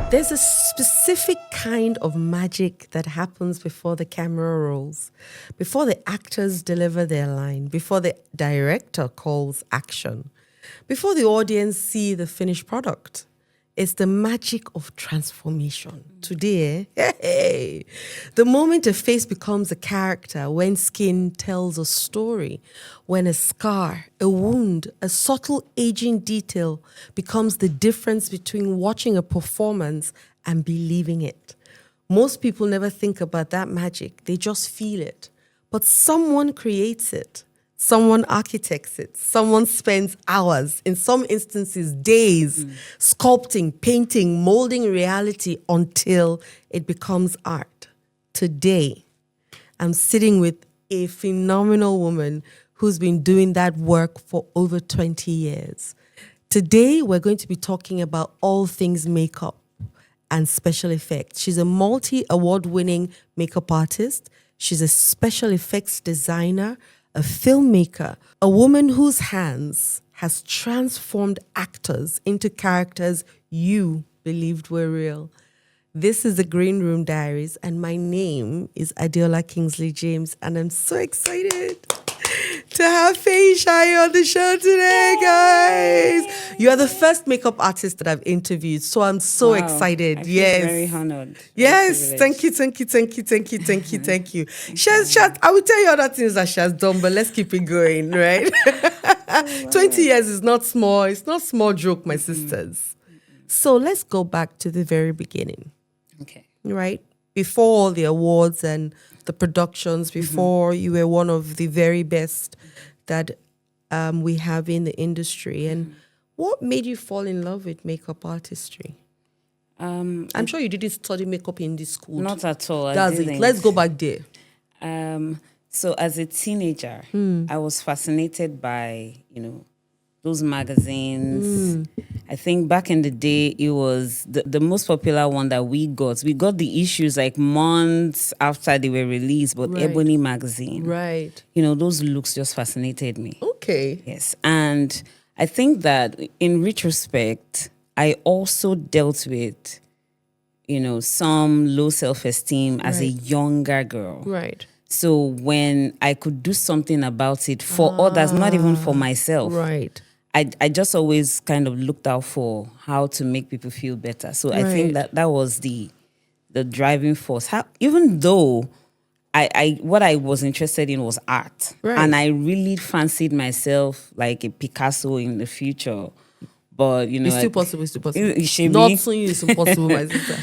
There's a specific kind of magic that happens before the camera rolls, before the actors deliver their line, before the director calls action, before the audience see the finished product. It's the magic of transformation. Today, hey, the moment a face becomes a character, when skin tells a story, when a scar, a wound, a subtle aging detail becomes the difference between watching a performance and believing it. Most people never think about that magic. They just feel it. But someone creates it. Someone architects it. Someone spends hours, in some instances days, sculpting, painting, molding reality until it becomes art. Today, I'm sitting with a phenomenal woman who's been doing that work for over 20 years. Today, we're going to be talking about all things makeup and special effects. She's a multi-award-winning makeup artist. She's a special effects designer, a filmmaker, a woman whose hands has transformed actors into characters you believed were real. This is the Green Room Diaries, and my name is Adeola Kingsley James, and I'm so excited to have Feyisayo on the show today, guys. You are the first makeup artist that I've interviewed, so I'm so excited. I feel very honored. Yes, thank you. I will tell you other things that she has done, but let's keep it going, right? 20 years is not small. It's not small joke, my sisters. So let's go back to the very beginning. Okay. Right? Before all the awards and the productions, before you were one of the very best that we have in the industry. And what made you fall in love with makeup artistry? I'm sure you didn't study makeup in this school. Not at all. That's it. Let's go back there. So as a teenager, I was fascinated by, those magazines. I think back in the day, it was the most popular one that we got. We got the issues like months after they were released, but Right. Ebony magazine. Right. Those looks just fascinated me. Okay. Yes. And I think that in retrospect, I also dealt with, some low self-esteem as a younger girl. Right. So when I could do something about it for others, not even for myself, Right. I just always kind of looked out for how to make people feel better. So I think that was the driving force. Even though what I was interested in was art, and I really fancied myself like a Picasso in the future. But It's still possible. It's still possible. It should Not be. soon is impossible, my sister.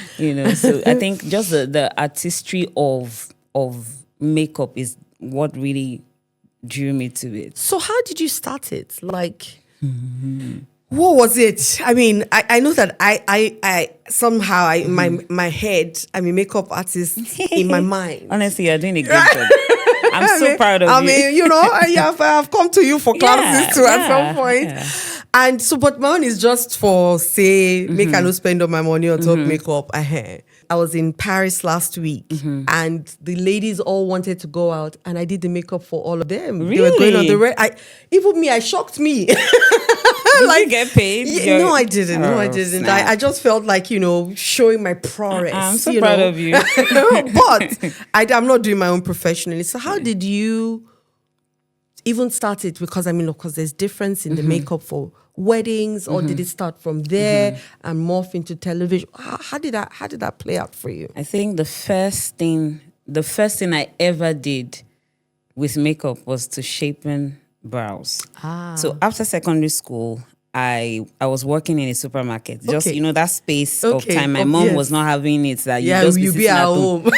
So I think just the artistry of makeup is what really drew me to it. So how did you start it? Like, what was it? I mean, I know that I somehow my head, I'm a makeup artist in my mind. Honestly, you're doing a great job. I'm so proud of you. I've come to you for classes too at some point. Yeah. And so, but mine is just for, say, make I no spend all my money on top makeup. I was in Paris last week, and the ladies all wanted to go out, and I did the makeup for all of them. Really? They were going on the red. Even me, I shocked me. Did you get paid? No, I didn't. I just felt like, showing my prowess. I'm so proud of you. But I'm not doing my own professionally. So how did you even start it? Because, of course, there's difference in the makeup for weddings, or did it start from there and morph into television? How did that play out for you? I think the first thing I ever did with makeup was to shapen brows. So after secondary school, I was working in a supermarket. Just that space of time. My mom was not having it. That you be at home.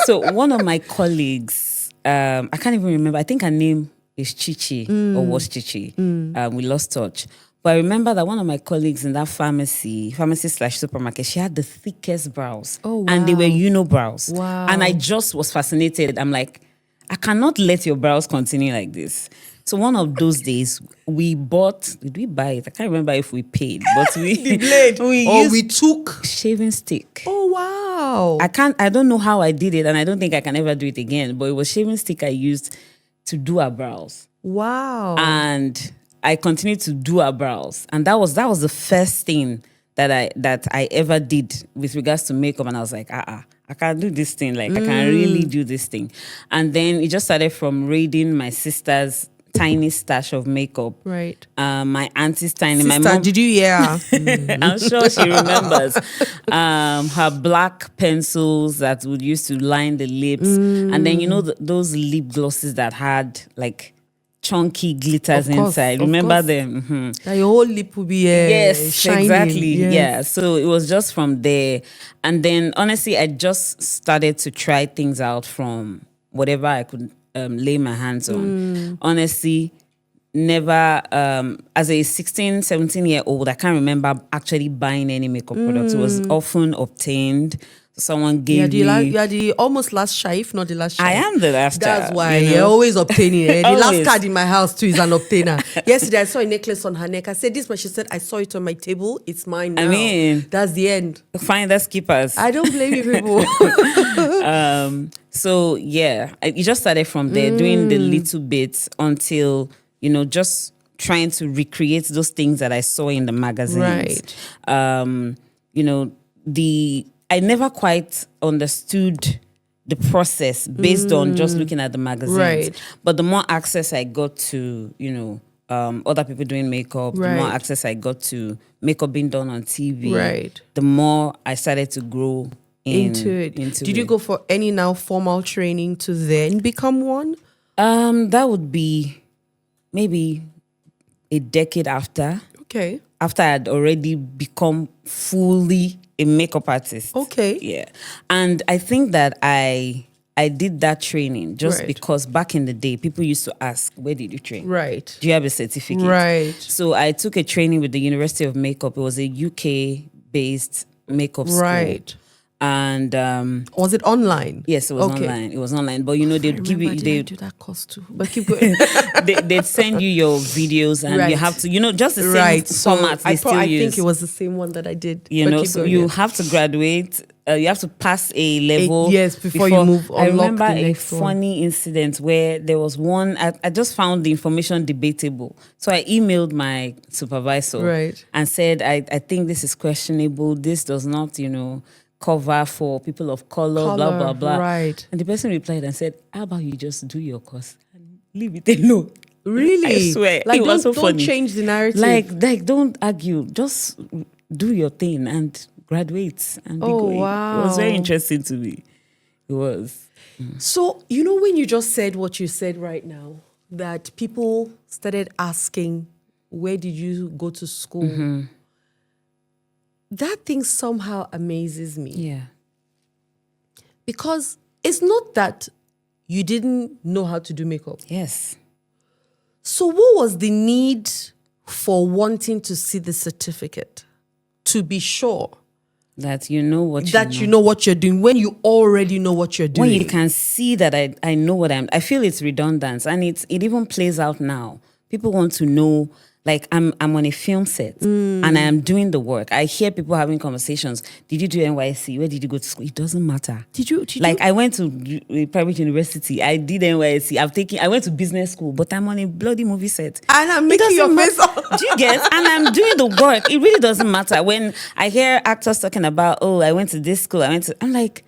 So one of my colleagues, I can't even remember. I think her name is Chichi or was Chichi. We lost touch. But I remember that one of my colleagues in that pharmacy/supermarket, she had the thickest brows. Oh, wow. And they were unibrows. Wow. And I just was fascinated. I'm like, I cannot let your brows continue like this. So one of those days, did we buy it? I can't remember if we paid, but the blade. We took shaving stick. Oh, wow. I don't know how I did it, and I don't think I can ever do it again, but it was shaving stick I used to do her brows. Wow. And I continued to do her brows. And that was the first thing that I ever did with regards to makeup, and I was like, I can do this thing. Like I can really do this thing. And then it just started from raiding my sister's tiny stash of makeup. Right. My auntie's tiny. Sister, my mom. did you hear? I'm sure she remembers. Her black pencils that would used to line the lips, and then those lip glosses that had like chunky glitters inside. Remember them? Mm-hmm. That your whole lip would be yes, shining. exactly. Yes. Yeah. So it was just from there, and then honestly, I just started to try things out from whatever I could lay my hands on. Honestly, never as a 16, 17-year-old, I can't remember actually buying any makeup products. It was often obtained. Someone gave me. You are the almost last shy, if not the last shy. I am the last child. That's why you're always obtaining. The last Always. card in my house too is an obtainer. Yesterday I saw a necklace on her neck. I said, this, but she said, I saw it on my table. It's mine now. I mean, that's the end. Fine, that's keepers. I don't blame you people. So yeah, it just started from there, doing the little bits until, just trying to recreate those things that I saw in the magazines. Right. I never quite understood the process based on just looking at the magazines. Right. But the more access I got to, other people doing makeup, the more access I got to makeup being done on TV, the more I started to grow into it. Did you go for any now formal training to then become one? That would be maybe a decade after. Okay. After I had already become fully a makeup artist. Okay. Yeah. And I think that I did that training just because back in the day, people used to ask, where did you train? Right. Do you have a certificate? Right. So I took a training with the University of Makeup. It was a UK-based makeup school. Right. And was it online? Yes, it was online. It was online. But they'd give you they do that course too. But keep going. they'd send you your videos and you have to, just the same format they still use. I think it was the same one that I did. So you have to graduate. You have to pass a level. Before you move on. I remember a funny incident where there was one, I just found the information debatable. So I emailed my supervisor and said, I think this is questionable. This does not, cover for people of color, blah, blah, blah. Right. And the person replied and said, how about you just do your course and leave it alone? Really? I swear. Like, it was so funny. Don't change the narrative. Like, don't argue. Just do your thing and graduate and be going. Wow. It was very interesting to me. It was. So, when you just said what you said right now, that people started asking, where did you go to school? Mm-hmm. That thing somehow amazes me. Yeah. Because it's not that you didn't know how to do makeup. Yes. So what was the need for wanting to see the certificate? To be sure that you know what you know what you're doing when you already know what you're doing. When you can see that I know what I feel it's redundant, and it even plays out now. People want to know, like, I'm on a film set and I am doing the work. I hear people having conversations. Did you do NYSC? Where did you go to school? It doesn't matter. Did you? I went to a private university. I did NYSC. I went to business school, but I'm on a bloody movie set. And I'm making your face up. Do you get? And I'm doing the work. It really doesn't matter. When I hear actors talking about, I went to this school, I'm like,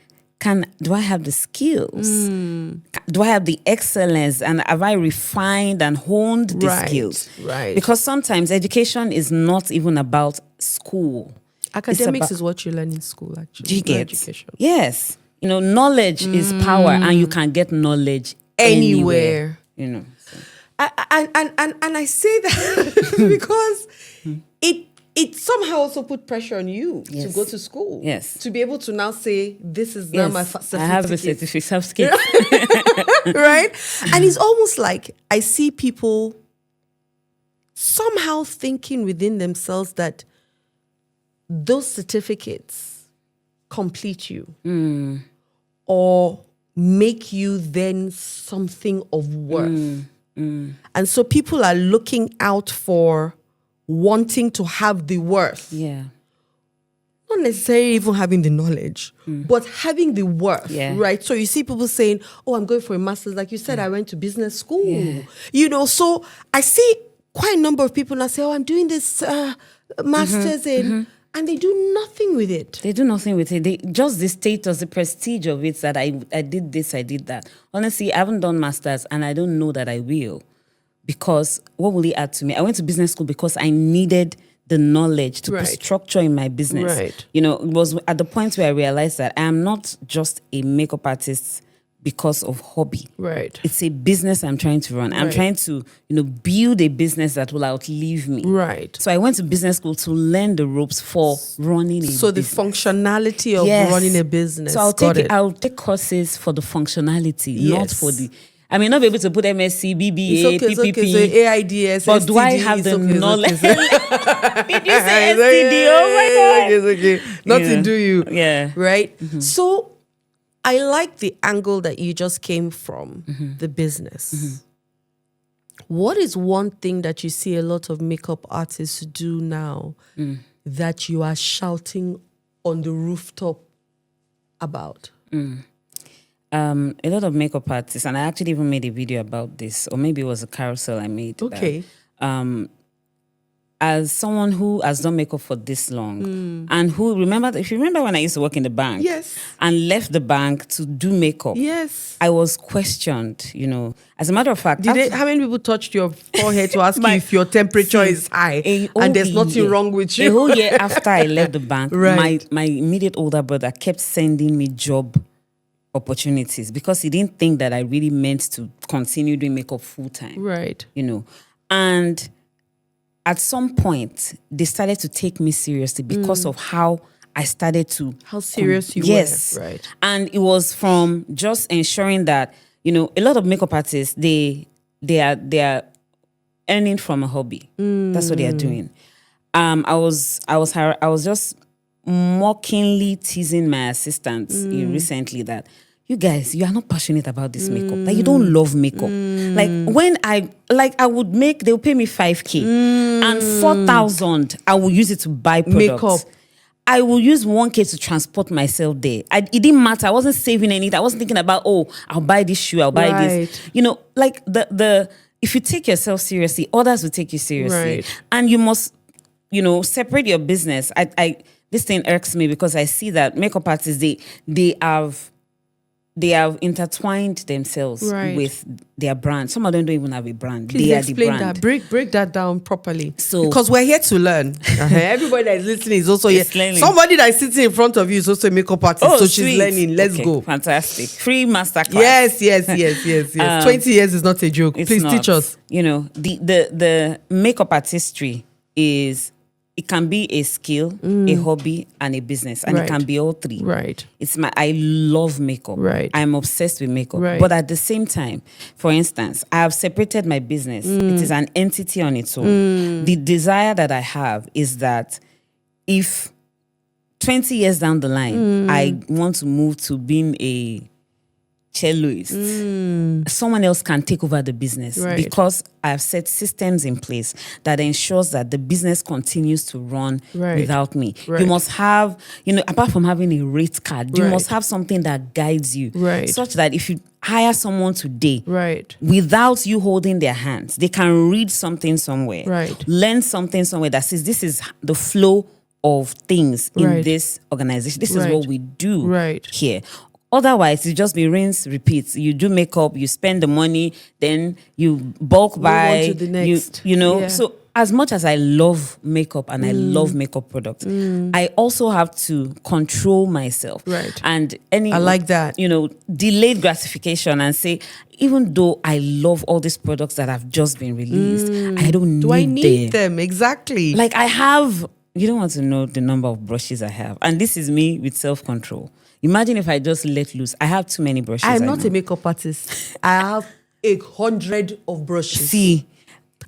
do I have the skills? Do I have the excellence? And have I refined and honed the skills? Right. Because sometimes education is not even about school. Academics is what you learn in school, actually. Do you get? Education. Yes. Knowledge is power, and you can get knowledge anywhere. So. And I say that because it somehow also put pressure on you to go to school. Yes. To be able to now say, this is now my certificate. I have a certificate. Right? And it's almost like I see people somehow thinking within themselves that those certificates complete you or make you then something of worth. And so people are looking out for wanting to have the worth. Yeah. Not necessarily even having the knowledge, but having the worth, right? So you see people saying, I'm going for a master's. Like you said, I went to business school. Yeah. So I see quite a number of people now say, I'm doing this master's in... And And they do nothing with it. They do nothing with it. They just the status, the prestige of it that I did this, I did that. Honestly, I haven't done masters and I don't know that I will. Because what will it add to me? I went to business school because I needed the knowledge to put structure in my business. Right. You know, it was at the point where I realized that I am not just a makeup artist because of hobby. Right. It's a business I'm trying to run. I'm trying to, build a business that will outlive me. Right. So I went to business school to learn the ropes for running a business. So the functionality of running a business. So I'll take courses for the functionality, not for the... I may not be able to put MSc, BBA, PPP. Okay. So AIDS, but STD, do I have the knowledge? Did you say STD? Oh my God. It's okay. Nothing do you. Yeah. Right? So I like the angle that you just came from, the business. What is one thing that you see a lot of makeup artists do now that you are shouting on the rooftop about? A lot of makeup artists, and I actually even made a video about this, or maybe it was a carousel I made. Okay. As someone who has done makeup for this long, and who if you remember when I used to work in the bank, and left the bank to do makeup, I was questioned. As a matter of fact, how many people touched your forehead to ask you if your temperature is high and there's nothing wrong with you? The whole year after I left the bank, my immediate older brother kept sending me job opportunities because he didn't think that I really meant to continue doing makeup full time. Right. And at some point they started to take me seriously because of how I started to... How serious you were. Right. And it was from just ensuring that, a lot of makeup artists, they are earning from a hobby. That's what they are doing. I was just mockingly teasing my assistants recently that you guys, you are not passionate about this makeup. Like, you don't love makeup. Like, when I would make, they'll pay me 5K and 4,000, I will use it to buy products. Makeup. I will use 1K to transport myself there. It didn't matter. I wasn't saving anything. I wasn't thinking about, I'll buy this shoe, I'll buy this. Like if you take yourself seriously, others will take you seriously. Right. And you must, separate your business. This thing irks me because I see that makeup artists, they have intertwined themselves with their brand. Some of them don't even have a brand. Please explain that. Break that down properly. Because we're here to learn. Everybody that is listening is also here. Learning. Somebody that is sitting in front of you is also a makeup artist. So she's learning. Let's go. Fantastic. Free masterclass. Yes. 20 years is not a joke. Please teach us. The makeup artistry is... It can be a skill, a hobby, and a business. And it can be all three. Right. I love makeup. Right. I'm obsessed with makeup. Right. But at the same time, for instance, I have separated my business. It is an entity on its own. The desire that I have is that if 20 years down the line, I want to move to being a celloist, someone else can take over the business because I've set systems in place that ensures that the business continues to run without me. You must have, apart from having a rate card, you must have something that guides you such that if you hire someone today without you holding their hands, they can read something somewhere, learn something somewhere that says this is the flow of things in this organization. This is what we do here. Otherwise, it just be rinse, repeat. You do makeup, you spend the money, then you bulk buy. Move on to the next. So as much as I love makeup and I love makeup products, I also have to control myself. Right. And I like that. Delayed gratification and say, even though I love all these products that have just been released, I don't Do I need them? Exactly. Like I have, you don't want to know the number of brushes I have. And this is me with self-control. Imagine if I just let loose. I have too many brushes. I'm not a makeup artist. I have 100 of brushes. See,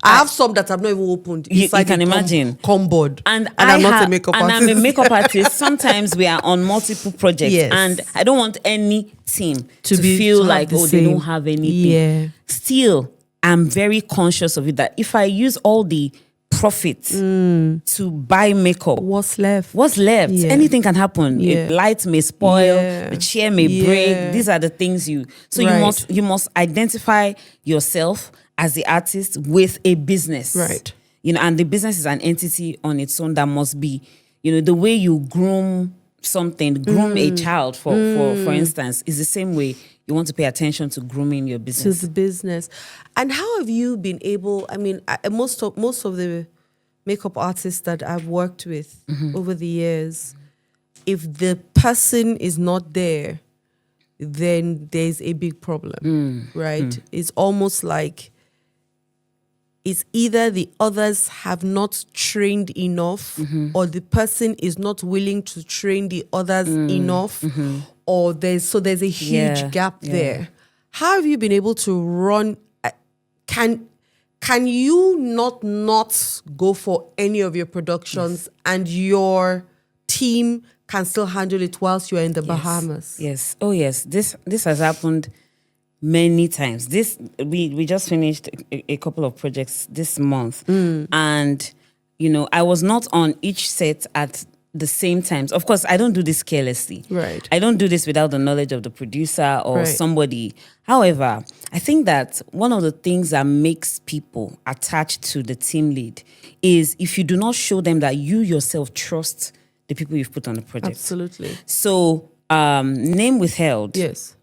I have some that I've not even opened. You can imagine. Comboard. And I'm not a makeup artist. And I'm a makeup artist. Sometimes we are on multiple projects. Yes. And I don't want any team to feel like, they don't have anything. Yeah. Still, I'm very conscious of it that if I use all the profit to buy makeup, what's left? Yeah. Anything can happen. A light may spoil, the chair may break. These are the things you must identify yourself as the artist with a business, right? And the business is an entity on its own that must be the way you groom a child, for instance, is the same way you want to pay attention to grooming your business. To the business. And how have you been able, most of the makeup artists that I've worked with over the years, if the person is not there, then there's a big problem, right? It's almost like it's either the others have not trained enough, or the person is not willing to train the others enough, or there's a huge gap there. How have you been able to run? Can you not go for any of your productions and your team can still handle it whilst you're in the Bahamas? Yes. Oh, yes. This has happened many times. We just finished a couple of projects this month, and I was not on each set at the same times. Of course, I don't do this carelessly. Right. I don't do this without the knowledge of the producer or somebody. However, I think that one of the things that makes people attached to the team lead is if you do not show them that you yourself trust the people you've put on the project. Absolutely. So, name withheld. Yes.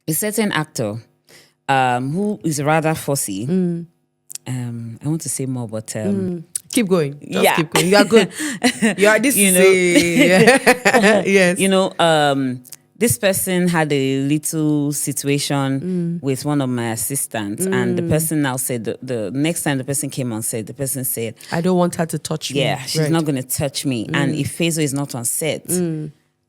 A certain actor who is rather fussy. I want to say more, but keep going. Just keep going. You are good. You are this. Yes. This person had a little situation with one of my assistants, and the person now said the next time the person came on set, the person said, "I don't want her to touch me." Yeah, she's not going to touch me. And if Feyisayo is not on set,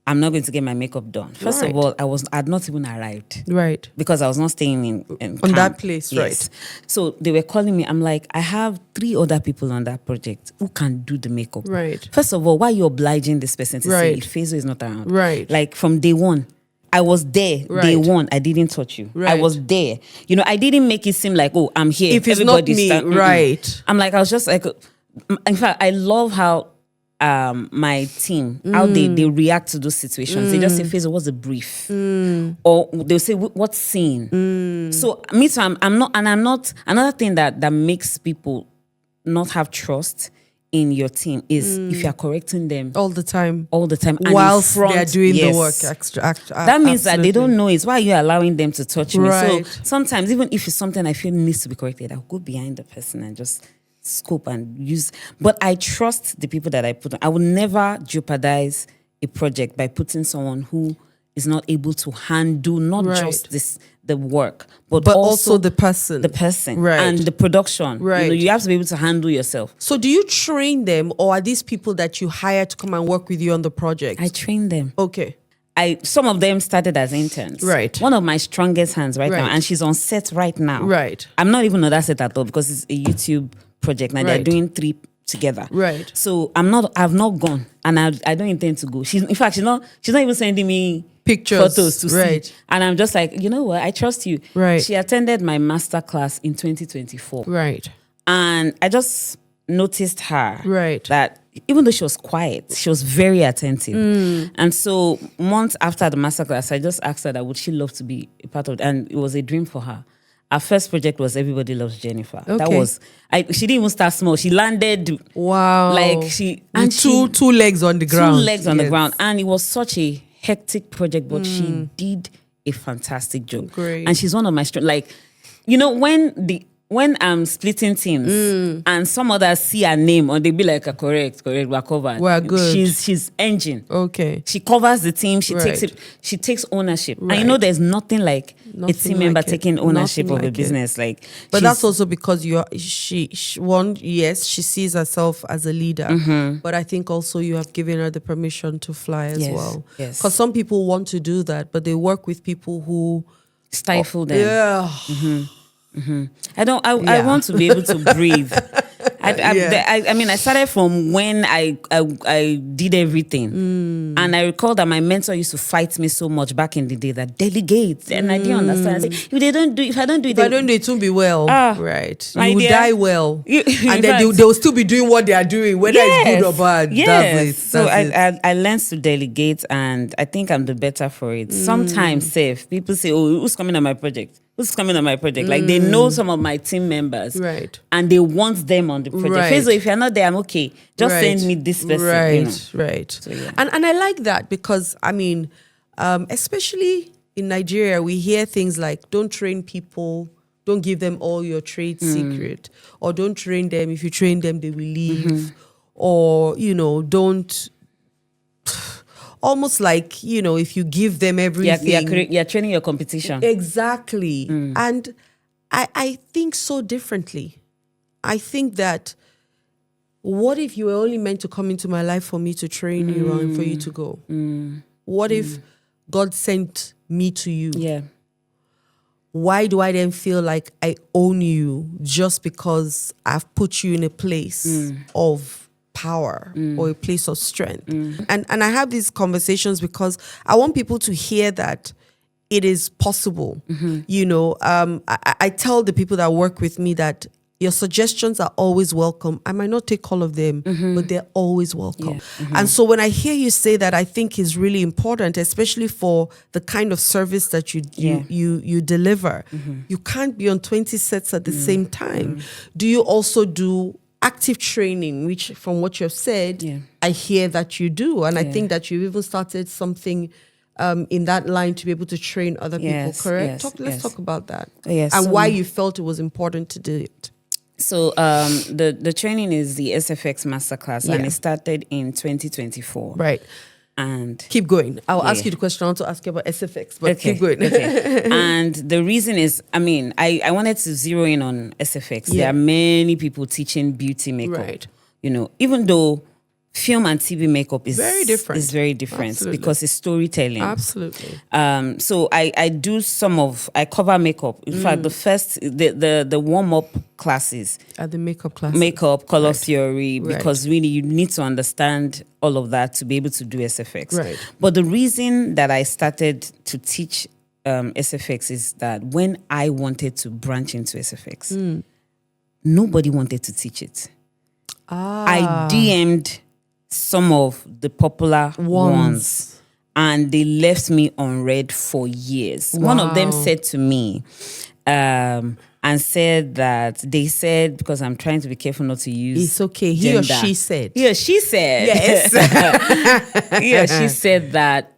I'm not going to get my makeup done. First of all, I had not even arrived. Right. Because I was not staying in on camp. that place, yes. right. So they were calling me. I'm like, I have 3 other people on that project who can do the makeup. Right. First of all, why are you obliging this person to say if Feyisayo is not around? Right. Like from day one. I was there. Right. Day one, I didn't touch you. Right. I was there. I didn't make it seem like, oh, I'm here. If it's not me, right. I'm like, I was just like, in fact, I love how my team, how they react to those situations. They just say, Feyisayo, what's the brief? Or they'll say, what scene? So me too, I'm not, another thing that makes people not have trust in your team is if you're correcting them all the time and whilst they're doing the work that means that they don't know it. Why are you allowing them to touch me? Right. So sometimes even if it's something I feel needs to be corrected, I'll go behind the person and just scope and use. But I trust the people that I put on. I will never jeopardize a project by putting someone who is not able to handle not just the work, but also the person, right, and the production. Right. You have to be able to handle yourself. So do you train them, or are these people that you hire to come and work with you on the project? I train them. Okay. Some of them started as interns. Right. One of my strongest hands right now, and she's on set right now. Right. I'm not even on that set at all because it's a YouTube project. Now they're doing 3 together. Right. So I've not gone, and I don't intend to go. She's not even sending me pictures, photos to see. And I'm just like, you know what? I trust you. Right. She attended my master class in 2024. Right. And I just noticed her. Right. That even though she was quiet, she was very attentive. And so months after the master class, I just asked her that would she love to be a part of it. And it was a dream for her. Our first project was Everybody Loves Jennifer. Okay. That was, she didn't even start small. She landed. Wow. Like two legs on the ground. 2 legs on the ground. And it was such a hectic project, but she did a fantastic job. Great. And she's one of my strengths. Like, when I'm splitting teams and some others see her name or they be like, correct, we're covered. We're good. She's engine. Okay. She covers the team. She takes it. She takes ownership. Right. And there's nothing like a team member taking ownership Nothing of a like business. But that's also because she sees herself as a leader. But I think also you have given her the permission to fly as well. Yes. Because some people want to do that, but they work with people who stifle them. Yeah. I want to be able to breathe. I started from when I did everything. And I recall that my mentor used to fight me so much back in the day that delegate. And I didn't understand. I said, if I don't do it, it won't be well. Right. You will die well. And then they will still be doing what they are doing, whether it's good or bad. Yes. I learned to delegate, and I think I'm the better for it. Sometimes, people say, oh, who's coming on my project? who's coming on my project. Like they know some of my team members, Right. and they want them on the project. Right. Feyisayo, if you're not there, I'm okay. Just send me this person. Right, right. So, yeah. And I like that because I mean, especially in Nigeria, we hear things like don't train people, don't give them all your trade secret, or don't train them. If you train them, they will leave, or don't. Almost like, if you give them everything. You're training your competition. Exactly. And I think so differently. I think that what if you were only meant to come into my life for me to train you and for you to go? What if God sent me to you? Yeah. Why do I then feel like I own you just because I've put you in a place of power or a place of strength? And I have these conversations because I want people to hear that it is possible. I tell the people that work with me that your suggestions are always welcome. I might not take all of them, but they're always welcome. Yeah. And so when I hear you say that, I think is really important, especially for the kind of service that you deliver. You can't be on 20 sets at the same time. Do you also do active training, which from what you've said, I hear that you do. And I think that you've even started something in that line to be able to train other people, correct? Let's talk about that. And why you felt it was important to do it. So the training is the SFX Masterclass, and it started in 2024. Right. And keep going. I'll ask you the question. I want to ask you about SFX, but keep going. And the reason is, I wanted to zero in on SFX. There are many people teaching beauty makeup. Right. Even though film and TV makeup is very different. Absolutely. Because it's storytelling. Absolutely. So I cover makeup. In fact, the warm-up classes are the makeup classes. Makeup, color theory, because really you need to understand all of that to be able to do SFX. Right. But the reason that I started to teach SFX is that when I wanted to branch into SFX, nobody wanted to teach it. I DM'd some of the popular ones, and they left me unread for years. Wow. One of them said to me, and said that they said, because I'm trying to be careful not to use it's okay. Gender. He or she said. He or she said. Yes. He or she said that,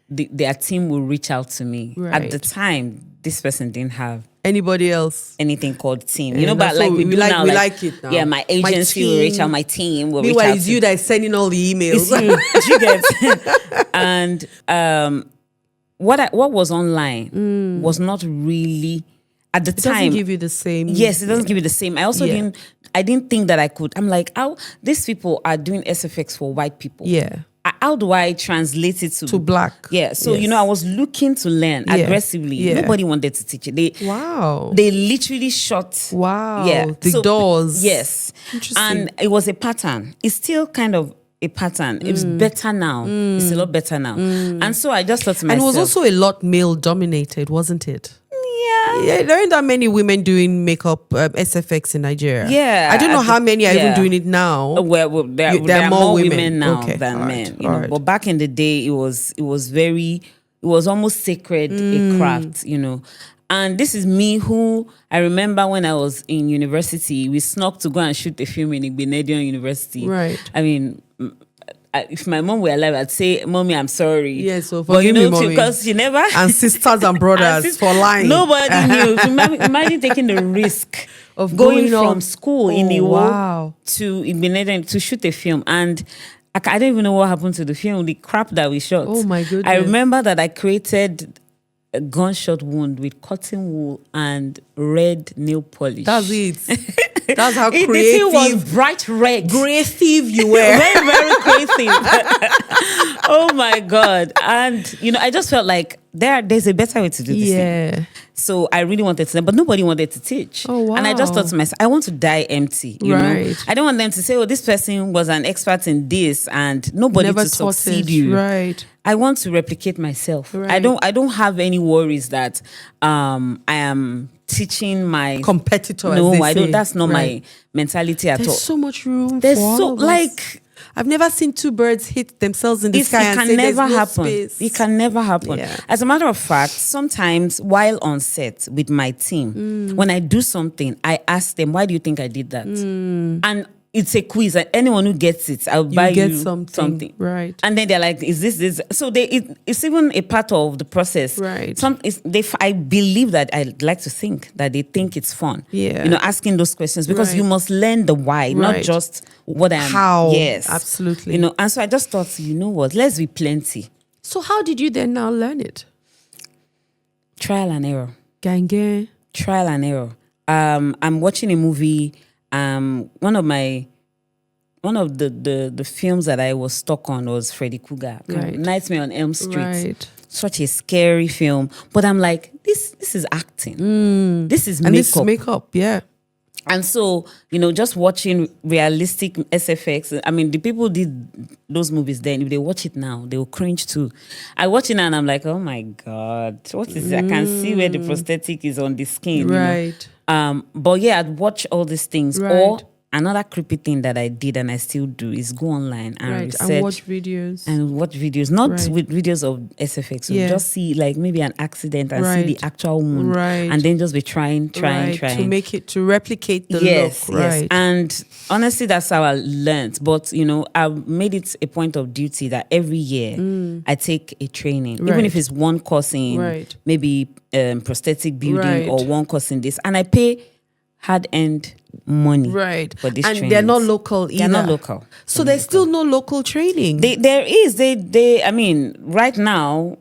their team will reach out to me. Right. At the time, this person didn't have anybody else anything called team, but like we do like, now, we like it now. Yeah, my agency will reach out, my team will reach out. Meanwhile, it's you that is sending all the emails. You get. And what was online was not really at the time. It doesn't give you the same. Yes, it doesn't give you the same. I also didn't think that I could. I'm like, these people are doing SFX for white people. Yeah. How do I translate it to black? Yeah. So, I was looking to learn aggressively. Yeah. Nobody wanted to teach it. They literally shut. Wow. Yeah. The doors. Yes. Interesting. And it was a pattern. It's still kind of a pattern. It's better now. It's a lot better now. And so I just thought to myself. And it was also a lot male dominated, wasn't it? Yeah, there aren't that many women doing makeup SFX in Nigeria. Yeah, I don't know how many are even doing it now. Well, there are more women now than all men. Right. But back in the day, it was almost sacred a craft. And this is me who I remember when I was in university, we snuck to go and shoot a film in Igbinedion University. Right. I mean, if my mom were alive, I'd say, "Mommy, I'm sorry." Yes, so forgive me, Mommy. Because she never and sisters and brothers for lying. Nobody knew. Imagine taking the risk of going from school in Iwo to Igbinedion to shoot a film, and I don't even know what happened to the film. The crap that we shot. Oh my goodness! I remember that I created a gunshot wound with cotton wool and red nail polish. That's it. That's how creative. The thing was bright red. Creative you were. Very, very creative. Oh my God. And, I just felt like there's a better way to do this thing. So I really wanted to learn, but nobody wanted to teach. Oh, wow. And I just thought to myself, I want to die empty. You know? I don't want them to say, this person was an expert in this and nobody never to succeed you. Right. I want to replicate myself. Right. I don't have any worries that I am teaching my competitor. No, as they I say. don't. That's not Right. my mentality at There's all. so much room. There's for all so of us. like I've never seen two birds hit themselves in the sky it and can say never there's no happen. space. It can never happen. Yeah. As a matter of fact, sometimes while on set with my team, when I do something, I ask them, "Why do you think I did that?" And it's a quiz. And anyone who gets it, I'll buy get you something. Right. And then they're like, "Is this?" So it's even a part of the process. Right. I believe that I like to think that they think it's fun. Yeah. Asking those questions because Right. you must learn the why, not Right. just what I'm. How. Yes, Absolutely. And so I just thought, you know what? Let's be plenty. So how did you then now learn it? Trial and error. Gang. Trial and error. I'm watching a movie. One of the films that I was stuck on was Freddy Krueger. Right. Nightmare on Elm Street. Right. Such a scary film. But I'm like, this is acting. This is And makeup. this is makeup, yeah. And so, just watching realistic SFX, I mean, the people did those movies then. If they watch it now, they will cringe too. I watch it now and I'm like, oh my God, what is it? I can see where the prosthetic is on the skin. Right. But yeah, I'd watch all these things. Right. Or another creepy thing that I did and I still do is go online and research. And watch videos. Not Right. with videos of SFX. So Yeah. just see like maybe an accident and Right. see the actual wound. Right. And then just be trying. To replicate the Yes, look. yes. Right. And honestly, that's how I learned. But, I've made it a point of duty that every year I take a training, even Right. if it's one course in Right. maybe prosthetic building Right. or one course in this. And I pay hard-earned money Right. for this And training. they're not local either. They're not local. So there's still no local training. There is. I mean, right now,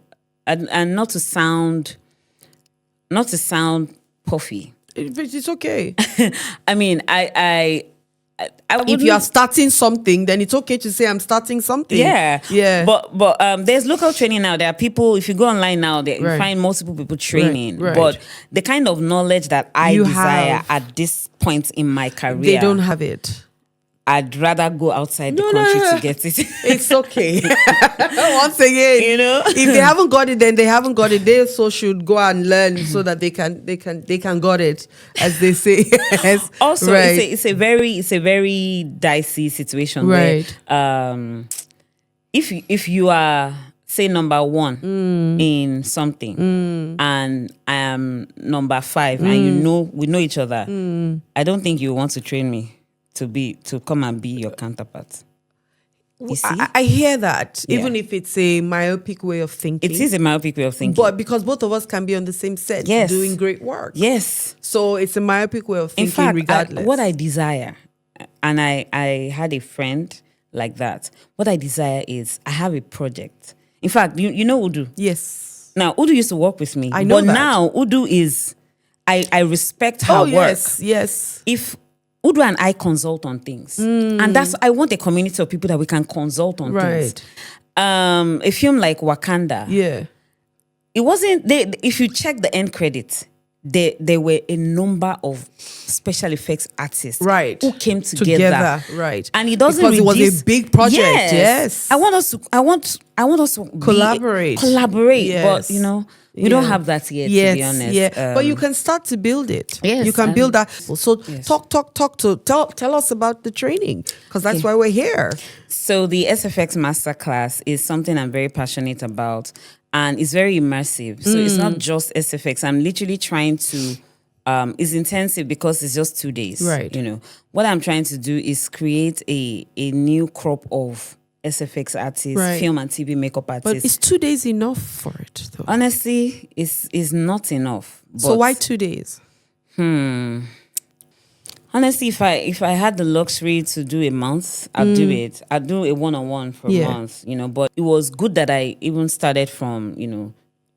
and not to sound puffy. It's okay. I mean, I If you are starting something, then it's okay to say I'm starting something. Yeah. But there's local training now. There are people, if you go online now, you Right. find multiple people training. Right. But the kind of knowledge that I You desire have. at this point in my career, they don't have it. I'd rather go outside the No, country no. to get it. It's okay. Once again, if they haven't got it, then they haven't got it. They also should go and learn so that they can got it, as they say. Yes. Also, Right. it's a very dicey situation. Right. Where, if you are say number one in something and I am number 5 and we know each other, I don't think you want to train me to come and be your counterpart. You see? I hear that, Yeah. even if it's a myopic way of thinking. It is a myopic way of thinking. But because both of us can be on the same set Yes. doing great work. Yes. So it's a myopic way of thinking In fact, regardless. what I desire, and I had a friend like that, what I desire is I have a project. In fact, you know Udu? Yes. Now, Udu used to work with me. I know but that. now Udu is, I respect her work. Yes. If Udu and I consult on things, and I want a community of people that we can consult on things. A film like Wakanda, Yeah. it wasn't, if you check the end credits, there were a number of special effects artists who came together. Right. And it doesn't because it was a big project. Yes. I want us to Collaborate. Yes. But we don't Yeah. have that yet, Yes, to be honest. yeah. But you can start to build it. Yes, You can and- build that. So Yes. tell us about the training, because that's why we're here. So the SFX Masterclass is something I'm very passionate about, and it's very immersive. So it's not just SFX. I'm literally trying to, it's intensive because it's just 2 days. Right. What I'm trying to do is create a new crop of SFX artists, Right. film and TV makeup But artists. is 2 days enough for it, though? Honestly, it's not enough. So But why 2 days? honestly, if I had the luxury to do a month, I'd do it. I'd do a one-on-one for a month, But it was good that I even started from,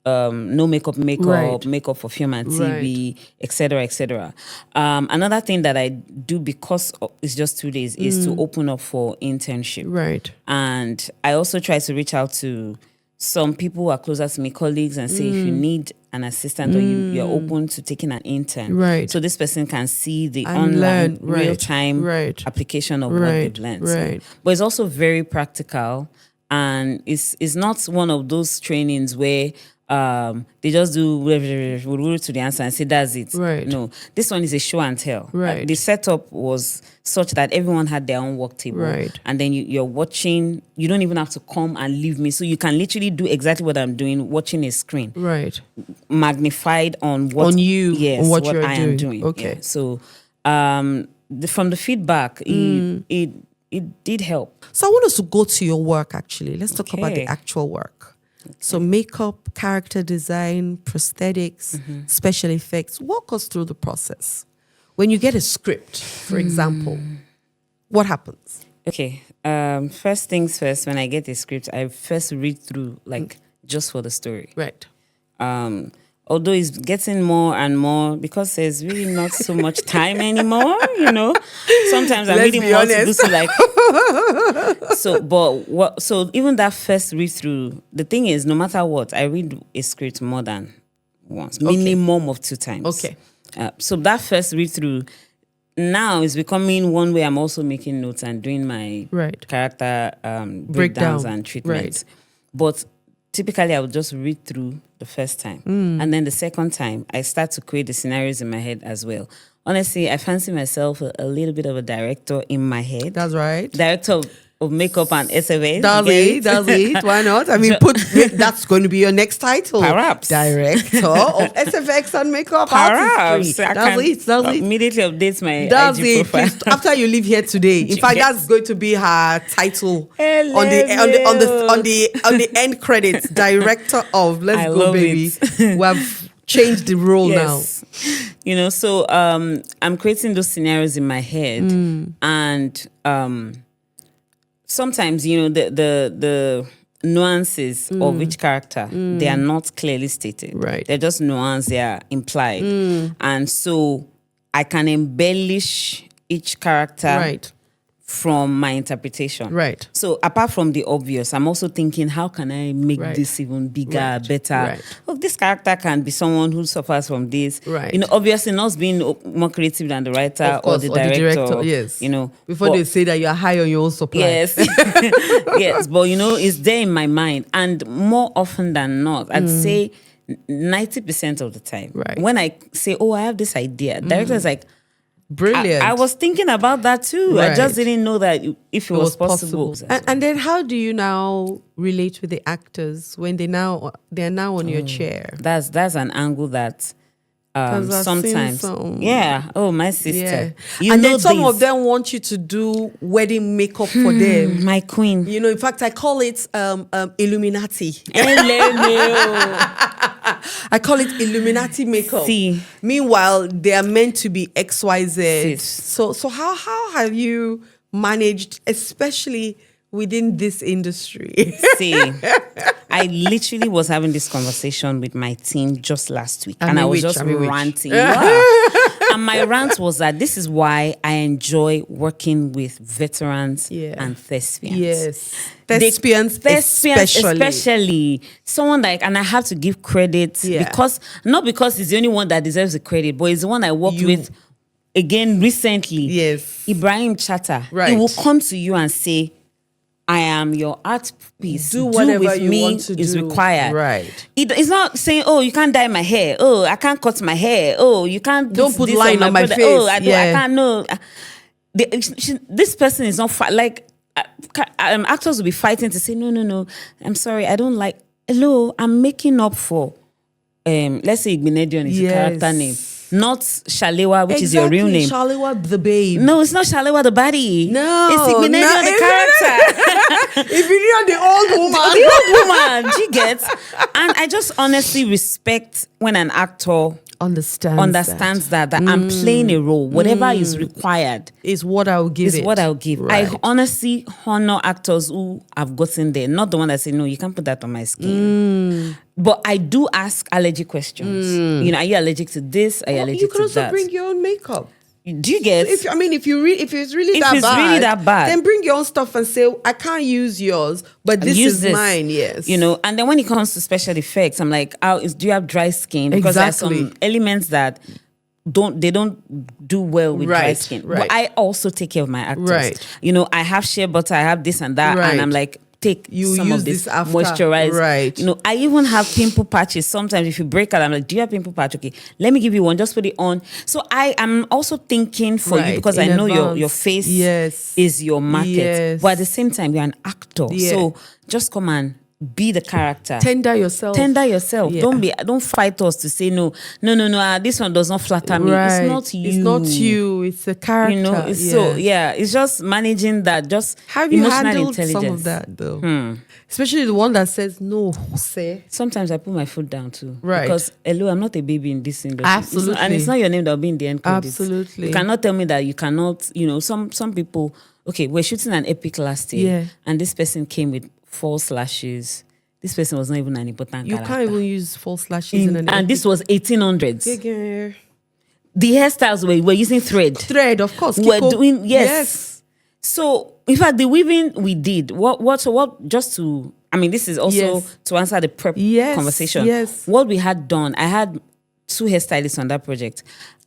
no makeup, Right. makeup for film and TV, etc., etc. Another thing that I do because it's just 2 days is to open up for internship. Right. And I also try to reach out to some people who are closer to me, colleagues, and say if you need an assistant or you're open to taking an intern. Right. So this person can see the And online learn. Right. real-time Right. application of what Right. they've learned. Right. But it's also very practical, and it's not one of those trainings where they just do to the answer and say that's it. Right. No, this one is a show and tell. Right. The setup was such that everyone had their own work table. Right. And then you're watching. You don't even have to come and leave me. So you can literally do exactly what I'm doing, watching a screen. Right. Magnified on what on you, yes, on what what you're I am doing. Okay. Yeah. So from the feedback, it did help. So I want us to go to your work, actually. Let's talk about the Okay. actual work. So makeup, character design, prosthetics, special effects. Walk us through the process. When you get a script, for example, what happens? Okay. First things first, when I get a script, I first read through, just for the story. Right. Although it's getting more and more because there's really not so much time anymore, Sometimes I'm Let's reading be more honest. to do so even that first read through, the thing is, no matter what, I read a script more than once, minimum of 2 times. Okay. So that first read through now is becoming one way I'm also making notes and doing my Right. character breakdowns Breakdown. and treatments. Right. But typically, I would just read through the first time. And then the second time, I start to create the scenarios in my head as well. Honestly, I fancy myself a little bit of a director in my head. That's right. Director of makeup and SFX. That's it. Why not? I mean, that's going to be your next title. Perhaps. Director of SFX and makeup Perhaps. artistry. That's it. Immediately updates my That's IG it. profile. Please, after you leave here today. In fact, that's going to be her title on the end credits. Director of. Let's I go, love baby. it. We have changed the role Yes. So I'm creating those scenarios in my head, and sometimes the nuances of each character, they are not clearly stated. Right. They're just nuance, they are implied. And so I can embellish each character Right. from my interpretation. Right. So apart from the obvious, I'm also thinking, how can I make Right. this even bigger, Right. better? Right. Oh, this character can be someone who suffers from this. Right. Obviously not being more creative than the writer Of course, or the director. yes. Before they say that you're high on your own supply. Yes. Yes. But it's there in my mind. And more often than not, I'd say 90% of the time. Right. When I say, oh, I have this idea, director is like, Brilliant. I was thinking about that too. Right. I just didn't know that if it was possible. And then how do you now relate with the actors when they're now on your chair? That's an angle that 'Cause I've sometimes seen some. yeah. Oh, my sister. Yeah. And then some of them want you to do wedding makeup for them. My queen. In fact, I call it Illuminati. I call it Illuminati makeup. See. Meanwhile, they are meant to be XYZ. Sis. So how have you managed, especially within this industry? See, I literally was having this conversation with my team just last week, and I was just ranting. Yeah. And my rant was that this is why I enjoy working with veterans and thespians. Yes. Thespians especially. Someone and I have to give credit because, not because he's the only one that deserves the credit, but he's the one I worked with again recently. Yes. Ibrahim Chatter. Right. He will come to you and say, I am your art piece. Do whatever with you me want to is do. required. Right. It's not saying, oh, you can't dye my hair. Oh, I can't cut my hair. Oh, you can't Don't put this line on my brother. face. Oh, I can't know. This person is not actors will be fighting to say, no. I'm sorry, I don't like. Hello, I'm making up for. Let's say Igbinedion is your character name. Not Shalewa, which is your real name. Shalewa the babe. No, it's not Shalewa the body. No. It's Igbinedion the character. Igbinedion the old woman. The old woman, she gets. And I just honestly respect when an actor understands that I'm playing a role. Whatever is required is what I'll give. Is what I'll give. Right. I honestly honor actors who have gotten there. Not the one that say, no, you can't put that on my skin. But I do ask allergy questions. Are you allergic to this? Are you allergic to that? You can also bring your own makeup. Do you get? If it's really that bad, then bring your own stuff and say, I can't use yours, but this is mine. Yes. And then when it comes to special effects, I'm like, do you have dry skin? Because there are some elements that don't do well with dry skin. Right. But I also take care of my actors. Right. I have shea butter, I have this and that, and I'm like, take You some use of this this after. moisturize. Right. You know, I even have pimple patches. Sometimes if you break out, I'm like, do you have pimple patch? Okay, let me give you one. Just put it on. So I am also thinking for you because in I know your advance. face Yes. is your market. Yes. But at the same time, you're an actor. Yeah. So just come and be the character. Tender yourself. Tender yourself. Yeah. Don't fight us to say no. This one does not flatter me. Right. It's not you. It's not you. It's a character. You know, it's so it's just managing that. Just have you emotional handled intelligence. some of that though? Especially the one that says no, say. Sometimes I put my foot down too. Right. Because hello, I'm not a baby in this industry. Absolutely. And it's not your name that will be in the end credits. Absolutely. You cannot tell me that you cannot, some people, okay, we're shooting an epic last year. Yeah. And this person came with false lashes. This person was not even an important character. You can't even use false lashes in an and this was 1800s. Yeah. The hairstyles were using thread. Thread, of course. We're Kiko. doing, yes. So, in fact, the weaving we did, just to, this is also to answer the prep conversation. Yes. What we had done, I had 2 hairstylists on that project.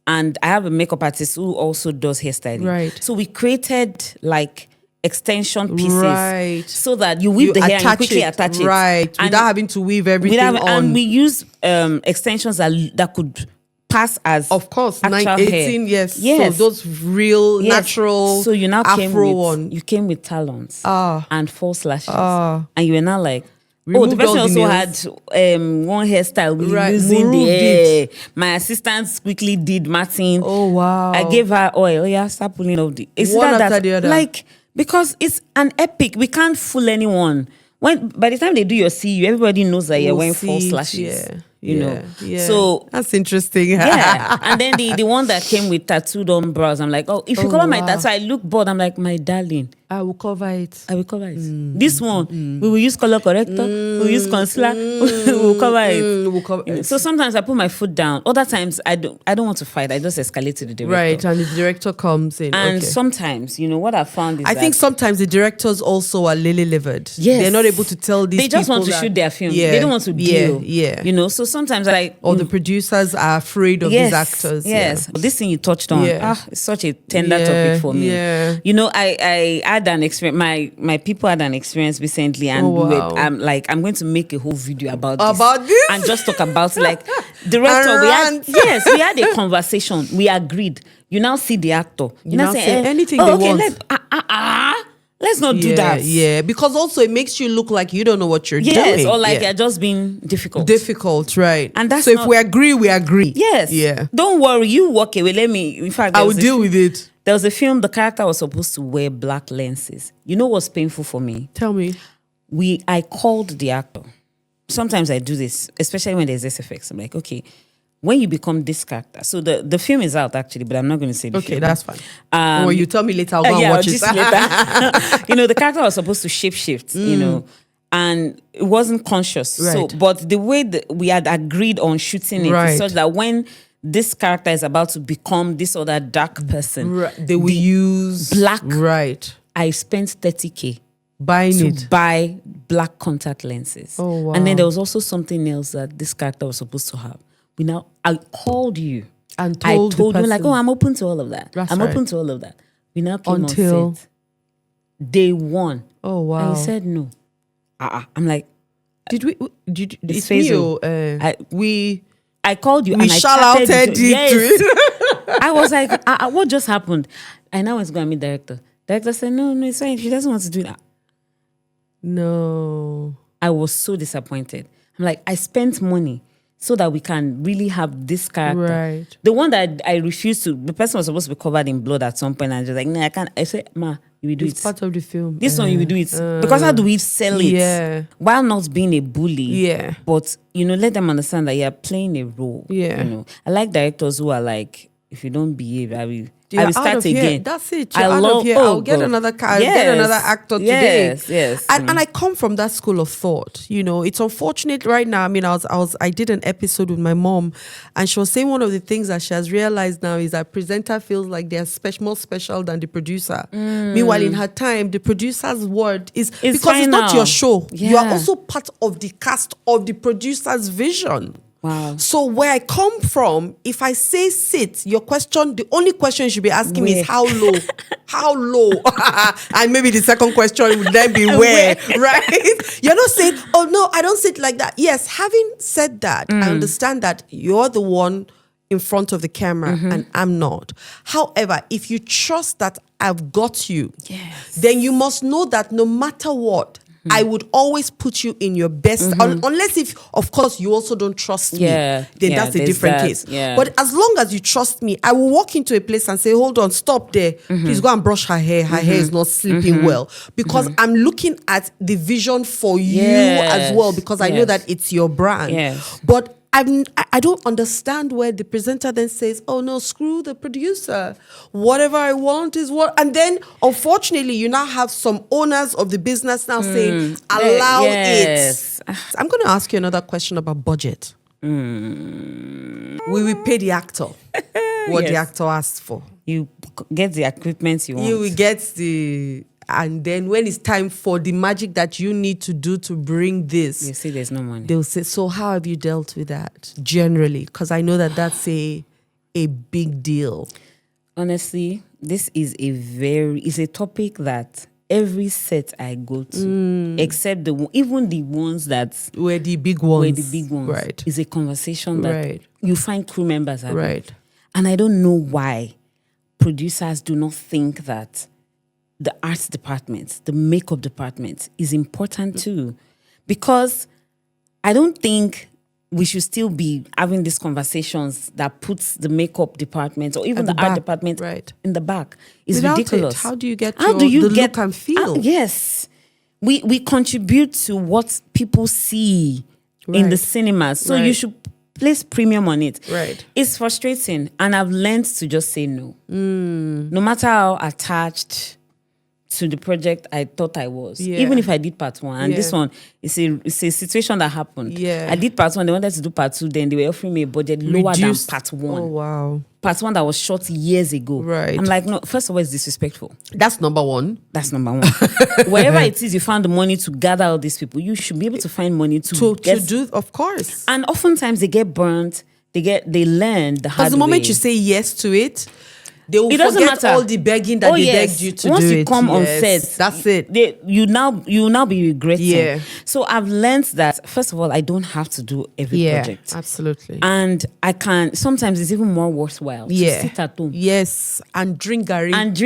And I have a makeup artist who also does hairstyling. Right. So we created like extension pieces. Right. So that you weave the hair and you quickly attach it. Right. And without having to weave everything on. And we use extensions that could pass as of course, actual 18, hair. Yes. So those real, natural, so you now Afro you came with talons and false lashes. And you were now like, the person also had one hairstyle with using the hair. My assistant quickly did matting. Oh, wow. I gave her oil. Oh, yeah, start pulling off the... It's one after the other. Like, because it's an epic. We can't fool anyone. By the time they do your CU, everybody knows that you're wearing false lashes. You know, so that's interesting. And then the one that came with tattooed on brows, I'm like, if you cover my tattoo, I look bored. I'm like, my darling, I will cover it. This one, we will use color corrector, we will use concealer, we will cover it. So sometimes I put my foot down. Other times I don't want to fight. I just escalate to the director. Right, and the director comes in. And sometimes, what I found is I think sometimes the directors also are lily-livered. Yes. They're not able to tell these people. They just want to shoot their film. They don't want to deal. So sometimes or the producers are afraid of these actors. Yes. This thing you touched on, it's such a tender topic for me. I had an experience. My people had an experience recently, and I'm going to make a whole video about this and just talk about like director. We had a conversation. We agreed. You now see the actor. You now say anything they want. Let's not do that. Yeah, because also it makes you look like you don't know what you're doing. Yes, or like you're just being difficult. Difficult, right. And that's so if we agree, we agree. Yes. Yeah. Don't worry, you walk away. In fact, I will deal with it. There was a film, the character was supposed to wear black lenses. You know what's painful for me? Tell me. I called the actor. Sometimes I do this, especially when there's SFX. I'm like, okay, when you become this character. So the film is out actually, but I'm not going to say the film. Okay, that's fine. Or you tell me later, I'll go and watch it. Later. The character was supposed to shapeshift, and it wasn't conscious. Right. So, but the way that we had agreed on shooting it is such that when this character is about to become this other dark person, they will use black. Right. I spent 30K to buy black contact lenses. Oh, wow. And then there was also something else that this character was supposed to have. I called you and told you like, I'm open to all of that. That's open to all of that. We now came until on set. Day 1. Oh wow! And he said no. I'm like, Did it's me? I called you. We and shouted it. Yes. I was like, what just happened? I now went to go and meet director. Director said, no, it's fine. She doesn't want to do that. No. I was so disappointed. I'm like, I spent money so that we can really have this character. Right. The one that I refused to, the person was supposed to be covered in blood at some point, and I was like, no, I can't. I said, Ma, you will do it's part of the film. This one, you will do it. Because how do we sell it? Yeah. While not being a bully. Yeah. But, let them understand that you're playing a role. Yeah. I like directors who are like, if you don't behave, I will start again. Here. That's it. I'll get another get another actor today. Yes. And I come from that school of thought. It's unfortunate right now. I did an episode with my mom, and she was saying one of the things that she has realized now is that presenter feels like they're more special than the producer. Meanwhile, in her time, the producer's word is because final. It's not your show. Yeah. You are also part of the cast of the producer's vision. Wow. So where I come from, if I say sit, the only question you should be asking me is how low how low? And maybe the second question would then be where, right? You're not saying, oh no, I don't sit like that. Yes, having said that, I understand that you're the one in front of the camera and I'm not. However, if you trust that I've got you, then you must know that no matter what, I would always put you in your best, unless if, of course, you also don't trust me. Then that's a different case. But as long as you trust me, I will walk into a place and say, hold on, stop there. Please go and brush her hair. Her hair is not sleeping well. Because I'm looking at the vision for you as well, because I know that it's your brand. But I don't understand where the presenter then says, oh no, screw the producer. Whatever I want is what. And then, unfortunately, you now have some owners of the business now saying, allow it. I'm going to ask you another question about budget. We will pay the actor what the actor asks for. You get the equipment you want. You will get and then when it's time for the magic that you need to do to bring this, you see there's no money. They'll say, so how have you dealt with that generally? Because I know that that's a big deal. Honestly, this is it's a topic that every set I go to, except even the ones that were the big ones, right, is a conversation that you find crew members having. Right. And I don't know why producers do not think that the arts department, the makeup department is important too. Because I don't think we should still be having these conversations that puts the makeup department or even the art department in the back. It's without ridiculous. How do you get the look and feel? Yes. We contribute to what people see in the cinemas. So you should place premium on it. Right. It's frustrating. And I've learned to just say no. No matter how attached to the project I thought I was, even if I did part one, and this one is a situation that happened. I did part one, they wanted to do part two, then they were offering me a budget lower than part one. Oh wow. Part one that was shot years ago. Right. I'm like, no, first of all, it's disrespectful. That's number one. Wherever it is you found the money to gather all these people, you should be able to find money to do, of course. And oftentimes they get burnt, they learn the hard way. Because the moment you say yes to it, they will forget all the begging that they begged you to Once do it. Once you come on set, that's it. You will now be regretting. So I've learned that, first of all, I don't have to do every project. Absolutely. And I can, sometimes it's even more worthwhile to sit at home. Yes, and drink garri. And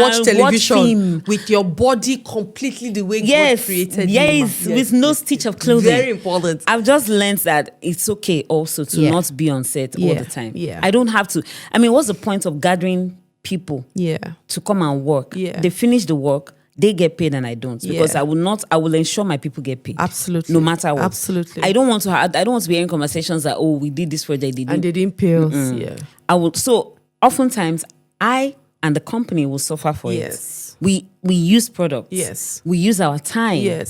watch television with your body completely the way God created you. Yes, with no stitch of clothing. Very important. I've just learned that it's okay also to not be on set all the time. I don't have to. I mean, what's the point of gathering people to come and work? They finish the work, they get paid and I don't, because I will ensure my people get paid. Absolutely. No matter what. Absolutely. I don't want to be hearing conversations that, oh, we did this project, and they didn't pay us. I will. So oftentimes I and the company will suffer for it. We use products. We use our time.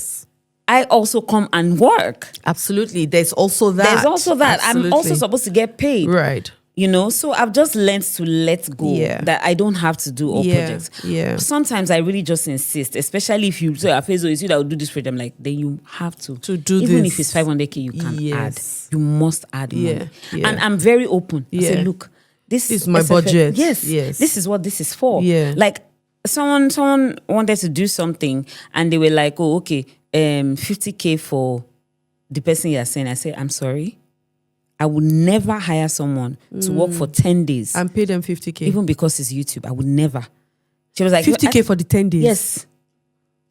I also come and work. Absolutely. There's also that. Absolutely. I'm also supposed to get paid. Right. You know, so I've just learned to let go, that I don't have to do all projects. Sometimes I really just insist, especially if you say, Feyisayo, it's you that will do this project. I'm like, then you have to do this. Even if it's 500K, you can add. You must add money. And I'm very open. I say, look, this is my budget. Yes. This is what this is for. Like someone wanted to do something and they were like, oh, okay, 50K for the person you're saying. I say, I'm sorry. I would never hire someone to work for 10 days. And pay them 50K. Even because it's YouTube. I would never. She was like, 50K for the 10 days? Yes.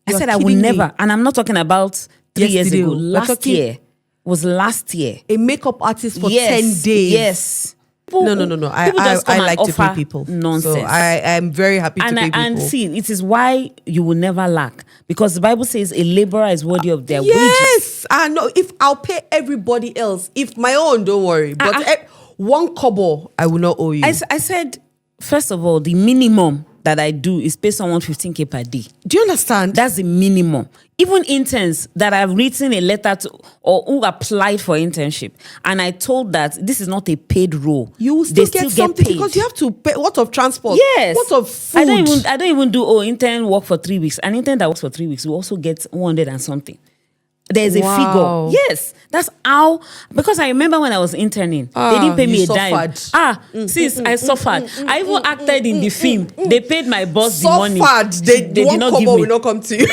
I said I would never. And I'm not talking about 3 years ago. Last year. Was last year. A makeup artist for 10 days? Yes. No. I like to pay people. Nonsense. So I am very happy to pay people. And see, it is why you will never lack. Because the Bible says a laborer is worthy of their wages. Yes. I know. If I'll pay everybody else, if my own, don't worry. But 1 kobo, I will not owe you. I said, first of all, the minimum that I do is pay someone 15K per day. Do you understand? That's the minimum. Even interns that I've written a letter to or who applied for internship, and I told that this is not a paid role. You will still get something because you have to pay. What of transport? Yes. What of food? I don't even do intern work for 3 weeks. An intern that works for 3 weeks will also get 100 and something. There's a Wow. figure. Yes, that's how. Because I remember when I was interning, they didn't pay me you a dime. suffered. Sis, I suffered. I even acted in the film. They paid my boss the money. Suffered. They did won't not come give out, me. will not come to you.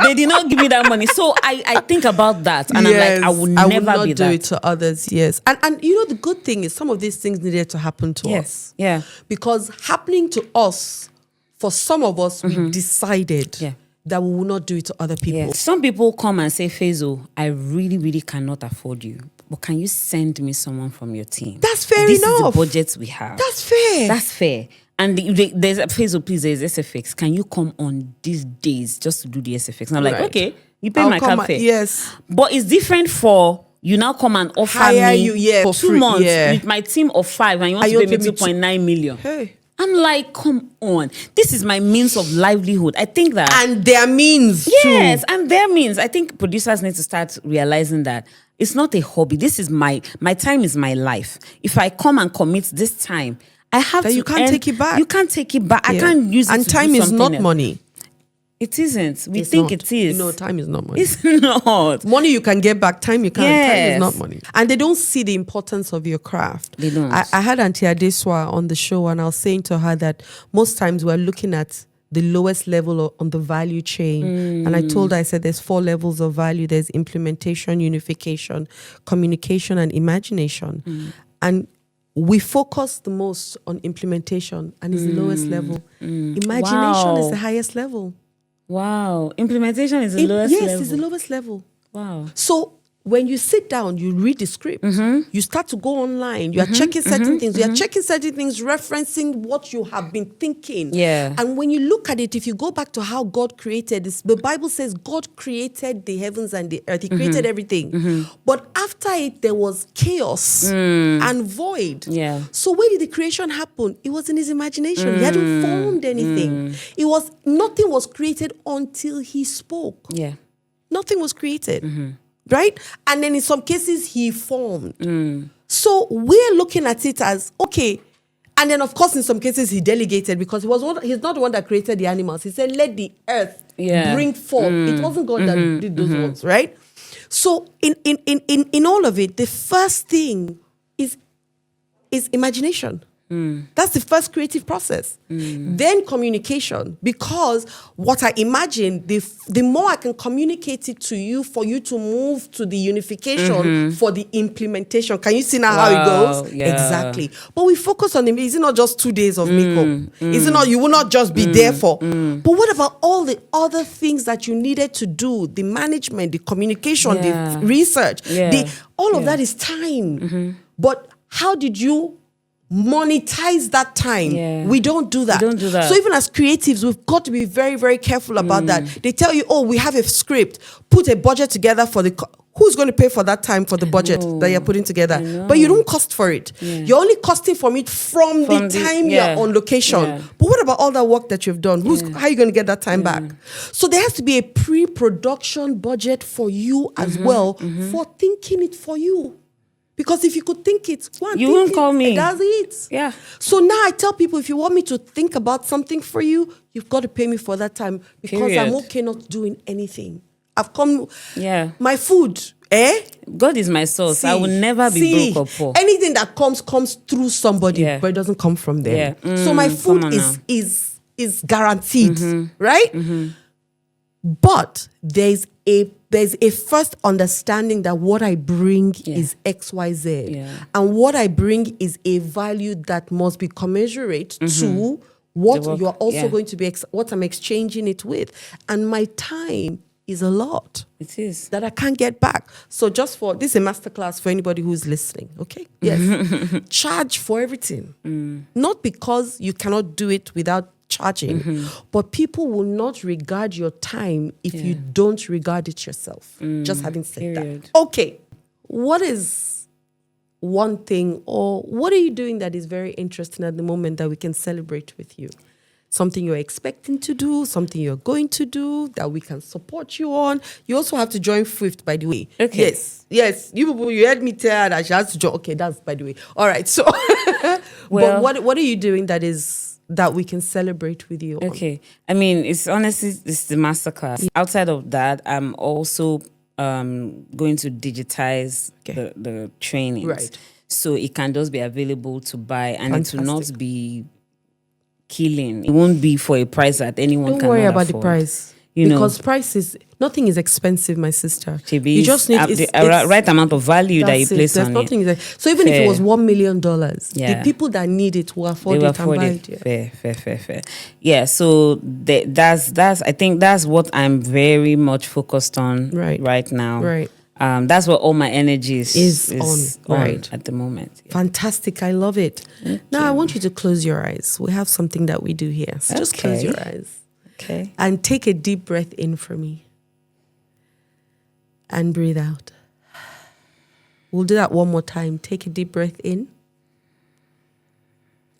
They did not give me that money. So I think about that, and I'm like, I will never not be do that. it to others. Yes, and you know the good thing is some of these things needed to happen to us. Yeah. Because happening to us, for some of us, we decided that we will not do it to other people. Yeah. Some people come and say, Feyisayo, I really, really cannot afford you, but can you send me someone from your team? That's fair this enough. This is the budget we have. That's fair. That's fair. And there's a Feyisayo, please, there's SFX. Can you come on these days just to do the SFX? And I'm like, okay, you pay my cab fare. Yes. But it's different for you now come and offer Hire me you, for 2 free, months with my team of 5 and you want to pay me 2.9 million. Hey. I'm like, come on. This is my means of livelihood. I think that. And their means Yes, too. and their means. I think producers need to start realizing that it's not a hobby. This is my time is my life. If I come and commit this time, I have that to you can't take it back. You can't take it back. I can't use it and to time do is something not else. money. It isn't. We It's think not. it is. No, time is not money. It's not. Money you can get back, time you can't. Time Yes. is not money. And they don't see the importance of your craft. They don't. I had Auntie Adeswa on the show and I was saying to her that most times we're looking at the lowest level on the value chain. And I told her, I said, there's 4 levels of value. There's implementation, unification, communication, and imagination. And we focus the most on implementation and it's the lowest level. Imagination is the highest level. Wow. Implementation is the lowest level. Yes, it's the lowest level. Wow. So when you sit down, you read the script, you start to go online, you are checking certain things, you are checking certain things, referencing what you have been thinking. Yeah. And when you look at it, if you go back to how God created this, the Bible says God created the heavens and the earth. He created everything. But after it, there was chaos and void. Yeah. So where did the creation happen? It was in his imagination. He hadn't formed anything. Nothing was created until he spoke. Yeah. Nothing was created. Right? And then in some cases, he formed. So we're looking at it as, okay. And then, of course, in some cases, he delegated because he's not the one that created the animals. He said, let the earth bring forth. It wasn't God that did those ones, right? So in all of it, the first thing is imagination. That's the first creative process. Then communication, because what I imagine, the more I can communicate it to you for you to move to the unification for the implementation. Can you see now how it goes? Yeah. Exactly. But we focus on is it not just 2 days of makeup? Is it not, you will not just be there for? But what about all the other things that you needed to do? The management, the communication, the research, all of that is time. But how did you monetize that time? We don't do that. So even as creatives, we've got to be very, very careful about that. They tell you, oh, we have a script, put a budget together for who's going to pay for that time for the budget that you're putting together? But you don't cost for it. You're only costing from it from the time you're on location. But what about all that work that you've done? How are you going to get that time back? So there has to be a pre-production budget for you as well for thinking it for you. Because if you could think it, you won't call me. That's it. Yeah. So now I tell people, if you want me to think about something for you, you've got to pay me for that time because I'm okay not doing anything. I've come. Yeah. My food. God is my source. I will never be broke or poor. Anything that comes through somebody, but it doesn't come from them. So my food is guaranteed, right? But there's a first understanding that what I bring is X, Y, Z. And what I bring is a value that must be commensurate to what you are also going to be, what I'm exchanging it with. And my time is a lot. It is. That I can't get back. So this is a masterclass for anybody who's listening, okay? Yes. Charge for everything. Not because you cannot do it without charging, but people will not regard your time if you don't regard it yourself. Just having said that. Okay, what is one thing or what are you doing that is very interesting at the moment that we can celebrate with you? Something you're expecting to do, something you're going to do that we can support you on. You also have to join Swift, by the way. Okay. Yes. You people, you heard me tell that she has to join. Okay, that's by the way. All right. So, but what are you doing that is that we can celebrate with you on? Okay. I mean, it's the masterclass. Outside of that, I'm also going to digitize the trainings. Right. So it can just be available to buy, and Fantastic. it will not be killing. It won't be for a price that anyone Don't cannot worry about afford. the price. You Because know, price is, nothing is expensive, my sister. Chibi, You just need the right amount of value that you place There's on nothing it. so even if it Fair. was $1 million, the Yeah. people that need it will They afford will it and afford buy it. it. Yeah. Fair. Yeah. So that's I think that's what I'm very much focused on right now. Right. That's what all my energy is on right at the moment. Yeah. Fantastic. I love it. Now I want you to close your eyes. We have something that we do here. So just close your eyes. Okay. And take a deep breath in for me. And breathe out. We'll do that one more time. Take a deep breath in.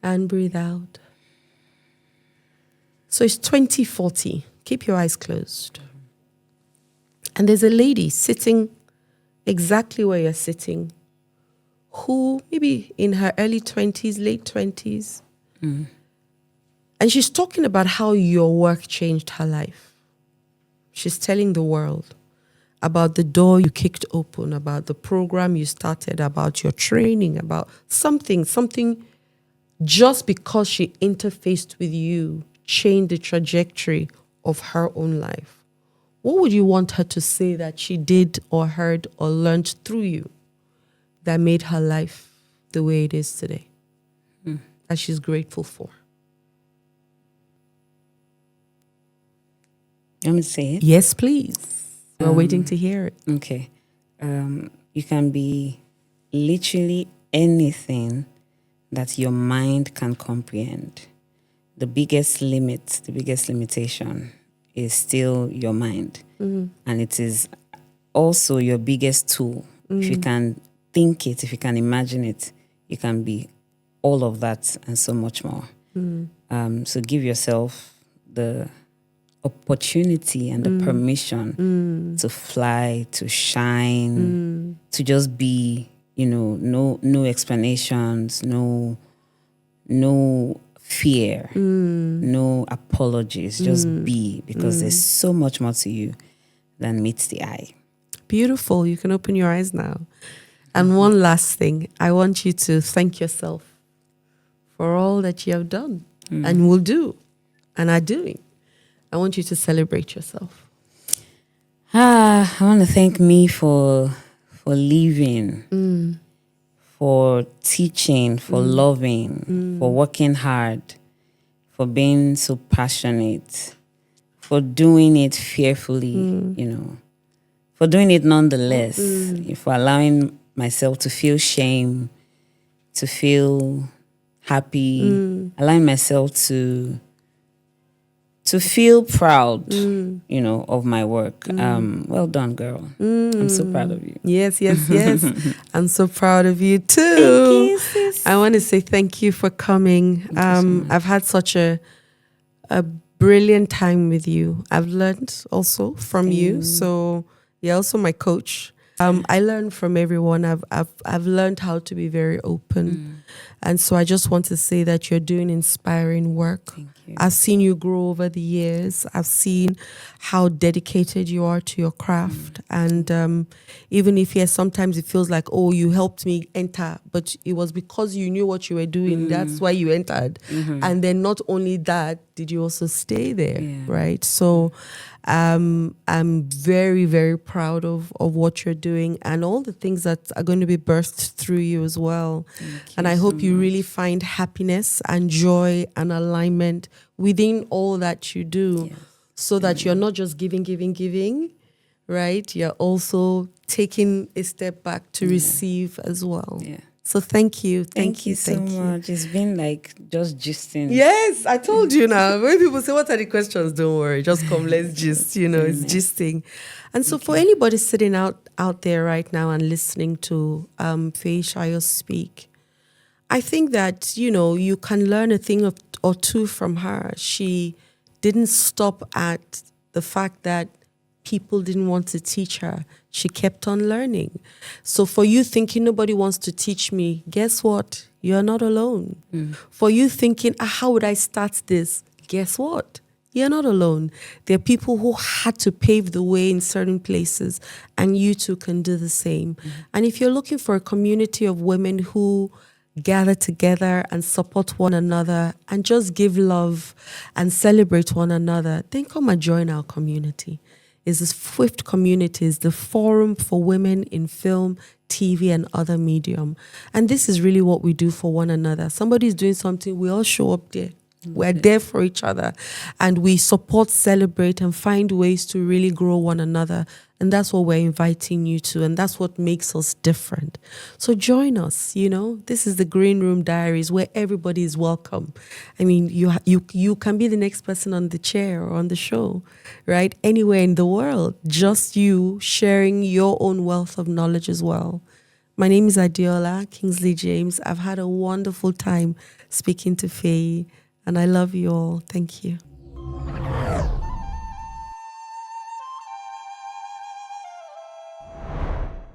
And breathe out. So it's 2040. Keep your eyes closed. And there's a lady sitting exactly where you're sitting, who maybe in her early 20s, late 20s. And she's talking about how your work changed her life. She's telling the world about the door you kicked open, about the program you started, about your training, about something just because she interfaced with you, changed the trajectory of her own life. What would you want her to say that she did or heard or learned through you that made her life the way it is today, that she's grateful for? Let me say it. Yes, please. We're waiting to hear it. Okay. You can be literally anything that your mind can comprehend. The biggest limitation is still your mind. And it is also your biggest tool. If you can think it, if you can imagine it, you can be all of that and so much more. So give yourself the opportunity and the permission to fly, to shine, to just be, no explanations, no fear, no apologies, just be, because there's so much more to you than meets the eye. Beautiful. You can open your eyes now. And one last thing, I want you to thank yourself for all that you have done and will do and are doing. I want you to celebrate yourself. I want to thank me for living, for teaching, for loving, for working hard, for being so passionate, for doing it fearfully, for doing it nonetheless, for allowing myself to feel shame, to feel happy, allowing myself to feel proud, of my work. Well done, girl. I'm so proud of you. Yes. I'm so proud of you too. Thank you, sis. I want to say thank you for coming. I've had such a brilliant time with you. I've learned also from you. So you're also my coach. I learn from everyone. I've learned how to be very open. And so I just want to say that you're doing inspiring work. Thank you. I've seen you grow over the years. I've seen how dedicated you are to your craft. And even if, yes, sometimes it feels like, oh, you helped me enter, but it was because you knew what you were doing. That's why you entered. And then not only that, did you also stay there, right? So I'm very, very proud of what you're doing and all the things that are going to be burst through you as well. And I hope you really find happiness and joy and alignment within all that you do, so that you're not just giving, right? You're also taking a step back to receive as well. Yeah. So thank you. Thank you so much. It's been like just gisting. Yes, I told you now. When people say, what are the questions? Don't worry. Just come, let's gist. It's gisting. And so for anybody sitting out there right now and listening to Feyisayo speak, I think that, you can learn a thing or two from her. She didn't stop at the fact that people didn't want to teach her, she kept on learning. So for you thinking nobody wants to teach me, guess what? You're not alone. For you thinking, how would I start this? Guess what? You're not alone. There are people who had to pave the way in certain places, and you too can do the same. And if you're looking for a community of women who gather together and support one another and just give love and celebrate one another, then come and join our community. It's the Swift community, is the forum for women in film, TV, and other medium. And this is really what we do for one another. Somebody's doing something, we all show up there. We're there for each other, and we support, celebrate, and find ways to really grow one another. And that's what we're inviting you to, and that's what makes us different. So join us. This is the Green Room Diaries, where everybody is welcome. I mean, you can be the next person on the chair or on the show, right? Anywhere in the world, just you sharing your own wealth of knowledge as well. My name is Adiola Kingsley James. I've had a wonderful time speaking to Faye. And I love you all. Thank you.